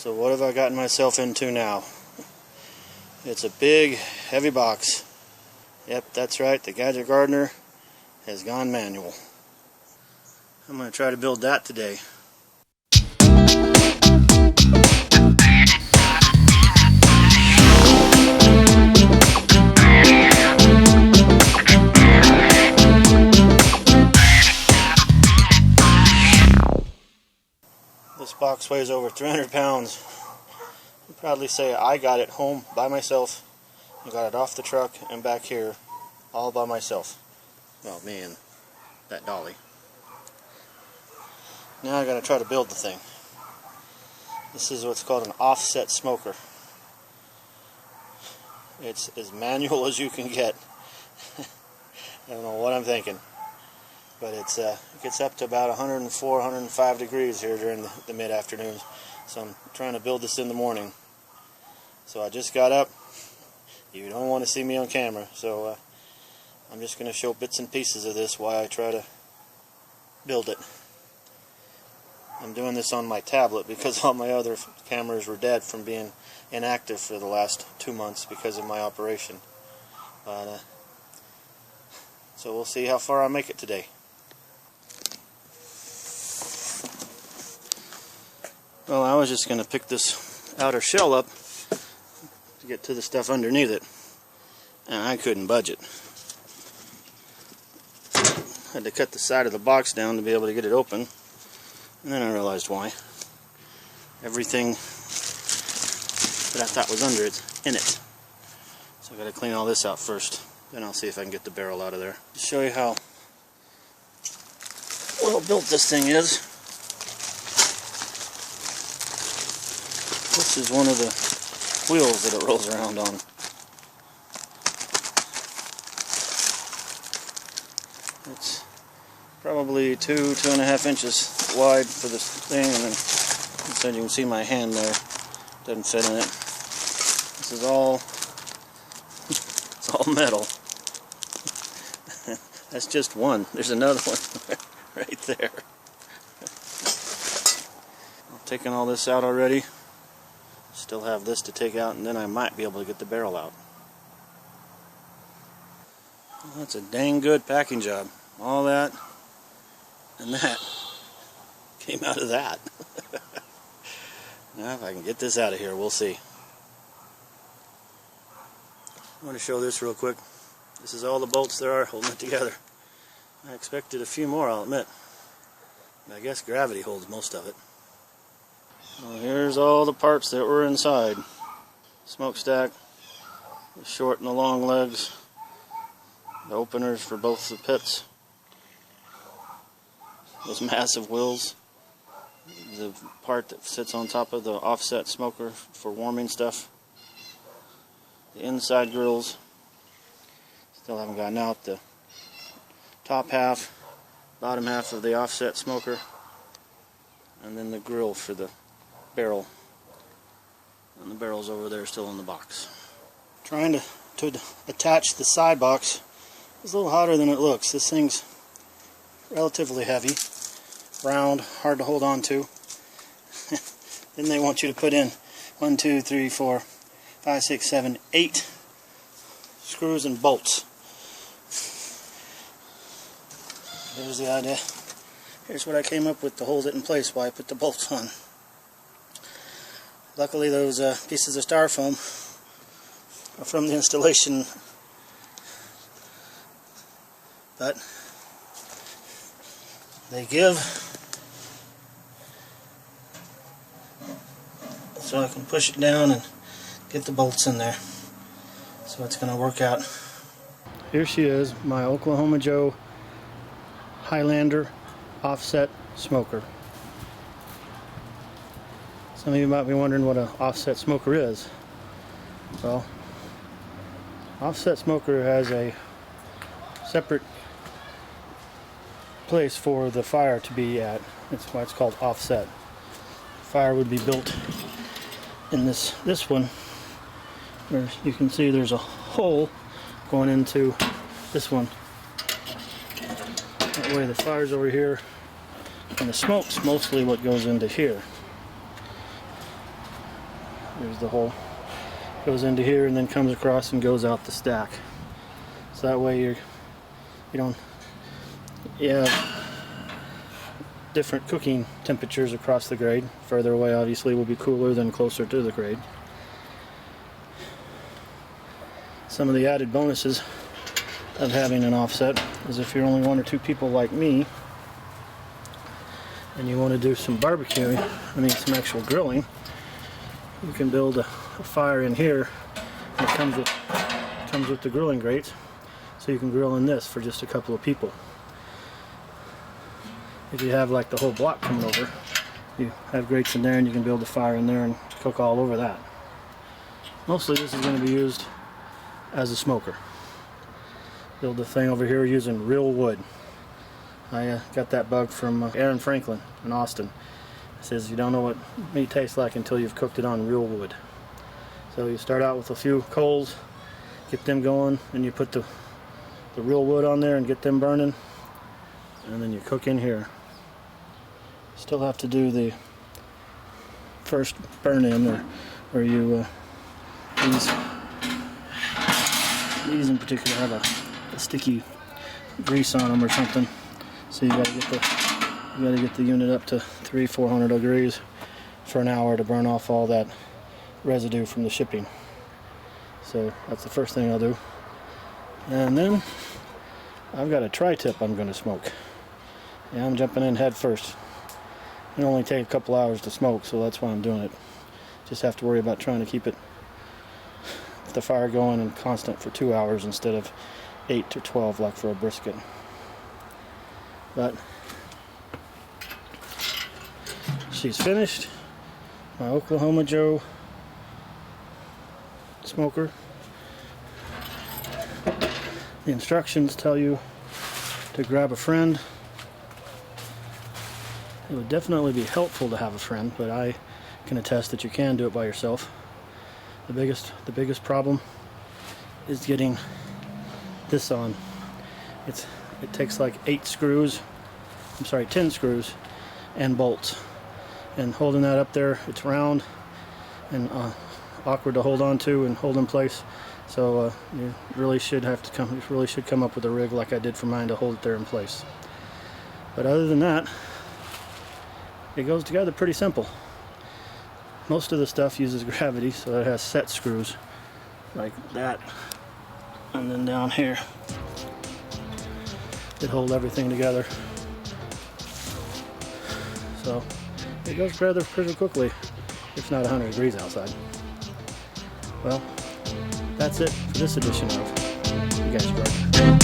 So what have I gotten myself into now? It's a big, heavy box. Yep, that's right, the Gadget Gardener has gone manual. I'm going to try to build that today. This box weighs over 300 pounds. I'd proudly say I got it home by myself. I got it off the truck and back here all by myself. Well, me and that dolly. Now I gotta try to build the thing. This is what's called an offset smoker. It's as manual as you can get. I don't know what I'm thinking. But it gets up to about 104, 105 degrees here during the mid-afternoons. So I'm trying to build this in the morning. So I just got up. You don't want to see me on camera, so I'm just going to show bits and pieces of this while I try to build it. I'm doing this on my tablet because all my other cameras were dead from being inactive for the last 2 months because of my operation. But, so we'll see how far I make it today. Well, I was just going to pick this outer shell up to get to the stuff underneath it, and I couldn't budge it. I had to cut the side of the box down to be able to get it open, and then I realized why. Everything that I thought was under it's in it. So I've got to clean all this out first, then I'll see if I can get the barrel out of there. To show you how well built this thing is, this is one of the wheels that it rolls around on. It's probably 2.5 inches wide for this thing, and then instead you can see my hand there. Doesn't fit in it. This is all it's all metal. That's just one. There's another one right there. I've taken all this out already. Still have this to take out, and then I might be able to get the barrel out. Well, that's a dang good packing job. All that and that came out of that. Now if I can get this out of here, we'll see. I want to show this real quick. This is all the bolts there are holding it together. I expected a few more, I'll admit. But I guess gravity holds most of it. Well, here's all the parts that were inside. Smokestack, the short and the long legs, the openers for both the pits, those massive wheels, the part that sits on top of the offset smoker for warming stuff, the inside grills, still haven't gotten out the top half, bottom half of the offset smoker, and then the grill for the barrel, and the barrel's over there still in the box. Trying to attach the side box is a little harder than it looks. This thing's relatively heavy, round, hard to hold on to. Then they want you to put in 1, 2, 3, 4, 5, 6, 7, 8 screws and bolts. Here's the idea. Here's what I came up with to hold it in place while I put the bolts on. Luckily those pieces of styrofoam are from the installation, but they give, so I can push it down and get the bolts in there. So it's going to work out. Here she is, my Oklahoma Joe Highlander offset smoker. Some of you might be wondering what an offset smoker is. Well, offset smoker has a separate place for the fire to be at. That's why it's called offset. Fire would be built in this one, where you can see there's a hole going into this one. That way the fire's over here, and the smoke's mostly what goes into here. Here's the hole. Goes into here and then comes across and goes out the stack. So that way you have different cooking temperatures across the grade. Further away obviously will be cooler than closer to the grade. Some of the added bonuses of having an offset is if you're only 1 or 2 people like me and you want to do some barbecuing, some actual grilling, you can build a fire in here. It comes with the grilling grates, so you can grill in this for just a couple of people. If you have like the whole block coming over, you have grates in there and you can build a fire in there and cook all over that. Mostly this is going to be used as a smoker. Build the thing over here using real wood. I got that bug from Aaron Franklin in Austin. He says you don't know what meat tastes like until you've cooked it on real wood. So you start out with a few coals, get them going, and you put the real wood on there and get them burning, and then you cook in here. Still have to do the first burn in, or where you these in particular have a sticky grease on them or something, so you got to get the unit up to 300-400 degrees for an hour to burn off all that residue from the shipping. So that's the first thing I'll do. And then I've got a tri-tip I'm going to smoke. Yeah, I'm jumping in head first. It'll only take a couple hours to smoke, so that's why I'm doing it. Just have to worry about trying to keep the fire going and constant for 2 hours instead of 8 to 12 like for a brisket. But she's finished. My Oklahoma Joe smoker. The instructions tell you to grab a friend. It would definitely be helpful to have a friend, but I can attest that you can do it by yourself. The biggest problem is getting this on. It takes like 10 screws and bolts, and holding that up there, it's round and awkward to hold on to and hold in place. So you really should come up with a rig like I did for mine to hold it there in place. But other than that, it goes together pretty simple. Most of the stuff uses gravity, so it has set screws like that, and then down here that hold everything together. So it goes together pretty quickly. It's not 100 degrees outside. Well, that's it for this edition of You Guys Garden.